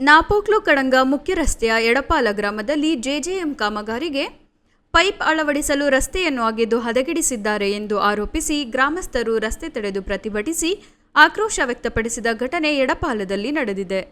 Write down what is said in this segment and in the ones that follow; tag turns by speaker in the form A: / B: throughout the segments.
A: ನಾಪೋಕ್ಲು ಕಡಂಗ ಮುಖ್ಯ ರಸ್ತೆಯ ಎಡಪಾಲ ಗ್ರಾಮದಲ್ಲಿ ಜೆಜೆಎಂ ಕಾಮಗಾರಿಗೆ ಪೈಪ್ ಅಳವಡಿಸಲು ರಸ್ತೆಯನ್ನು ಅಗೆದು ಹದಗೆಡಿಸಿದ್ದಾರೆ ಎಂದು ಆರೋಪಿಸಿ ಗ್ರಾಮಸ್ಥರು ರಸ್ತೆ ತಡೆದು ಪ್ರತಿಭಟಿಸಿ ಆಕ್ರೋಶ ವ್ಯಕ್ತಪಡಿಸಿದ ಘಟನೆ ಎಡಪಾಲದಲ್ಲಿ ನಡೆದಿದೆ.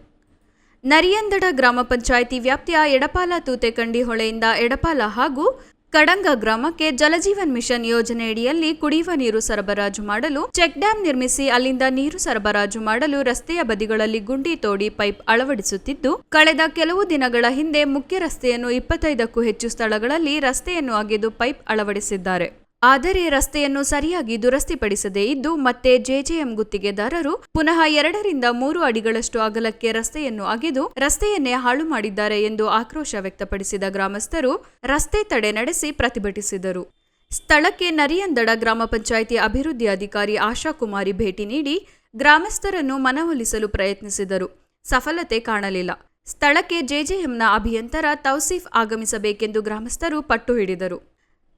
A: ನರಿಯಂದಡ ಗ್ರಾಮ ಪಂಚಾಯಿತಿ ವ್ಯಾಪ್ತಿಯ ಎಡಪಾಲ ತೂತೆಕಂಡಿ ಹೊಳೆಯಿಂದ ಎಡಪಾಲ ಹಾಗೂ ಕಡಂಗ ಗ್ರಾಮಕ್ಕೆ ಜಲಜೀವನ್ ಮಿಷನ್ ಯೋಜನೆಯಡಿಯಲ್ಲಿ ಕುಡಿಯುವ ನೀರು ಸರಬರಾಜು ಮಾಡಲು ಚೆಕ್ ಡ್ಯಾಂ ನಿರ್ಮಿಸಿ ಅಲ್ಲಿಂದ ನೀರು ಸರಬರಾಜು ಮಾಡಲು ರಸ್ತೆಯ ಬದಿಗಳಲ್ಲಿ ಗುಂಡಿ ತೋಡಿ ಪೈಪ್ ಅಳವಡಿಸುತ್ತಿದ್ದು, ಕಳೆದ ಕೆಲವು ದಿನಗಳ ಹಿಂದೆ ಮುಖ್ಯ ರಸ್ತೆಯನ್ನು 25ಕ್ಕೂ ಹೆಚ್ಚು ಸ್ಥಳಗಳಲ್ಲಿ ರಸ್ತೆಯನ್ನು ಅಗೆದು ಪೈಪ್ ಅಳವಡಿಸಿದ್ದಾರೆ. ಆದರೆ ರಸ್ತೆಯನ್ನು ಸರಿಯಾಗಿ ದುರಸ್ತಿಪಡಿಸದೇ ಇದ್ದು ಮತ್ತೆ ಜೆಜೆಎಂ ಗುತ್ತಿಗೆದಾರರು ಪುನಃ 2 ರಿಂದ 3 ಅಡಿಗಳಷ್ಟು ಅಗಲಕ್ಕೆ ರಸ್ತೆಯನ್ನು ಅಗೆದು ರಸ್ತೆಯನ್ನೇ ಹಾಳು ಮಾಡಿದ್ದಾರೆ ಎಂದು ಆಕ್ರೋಶ ವ್ಯಕ್ತಪಡಿಸಿದ ಗ್ರಾಮಸ್ಥರು ರಸ್ತೆ ತಡೆ ನಡೆಸಿ ಪ್ರತಿಭಟಿಸಿದರು. ಸ್ಥಳಕ್ಕೆ ನರಿಯಂದಡ ಗ್ರಾಮ ಪಂಚಾಯಿತಿ ಅಭಿವೃದ್ಧಿ ಅಧಿಕಾರಿ ಆಶಾ ಕುಮಾರಿ ಭೇಟಿ ನೀಡಿ ಗ್ರಾಮಸ್ಥರನ್ನು ಮನವೊಲಿಸಲು ಪ್ರಯತ್ನಿಸಿದರು. ಸಫಲತೆ ಕಾಣಲಿಲ್ಲ. ಸ್ಥಳಕ್ಕೆ ಜೆಜೆಎಂನ ಅಭಿಯಂತರ ತೌಸೀಫ್ ಆಗಮಿಸಬೇಕೆಂದು ಗ್ರಾಮಸ್ಥರು ಪಟ್ಟು ಹಿಡಿದರು.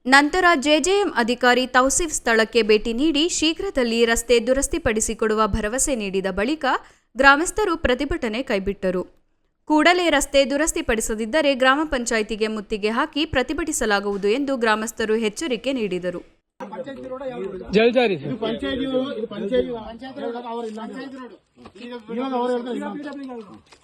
A: ನಂತರ ಜೆಜೆಎಂ ಅಧಿಕಾರಿ ತೌಸೀಫ್ ಸ್ಥಳಕ್ಕೆ ಭೇಟಿ ನೀಡಿ ಶೀಘ್ರದಲ್ಲಿ ರಸ್ತೆ ದುರಸ್ತಿಪಡಿಸಿಕೊಡುವ ಭರವಸೆ ನೀಡಿದ ಬಳಿಕ ಗ್ರಾಮಸ್ಥರು ಪ್ರತಿಭಟನೆ ಕೈಬಿಟ್ಟರು. ಕೂಡಲೇ ರಸ್ತೆ ದುರಸ್ತಿಪಡಿಸದಿದ್ದರೆ ಗ್ರಾಮ ಪಂಚಾಯಿತಿಗೆ ಮುತ್ತಿಗೆ ಹಾಕಿ ಪ್ರತಿಭಟಿಸಲಾಗುವುದು ಎಂದು ಗ್ರಾಮಸ್ಥರು ಎಚ್ಚರಿಕೆ ನೀಡಿದರು.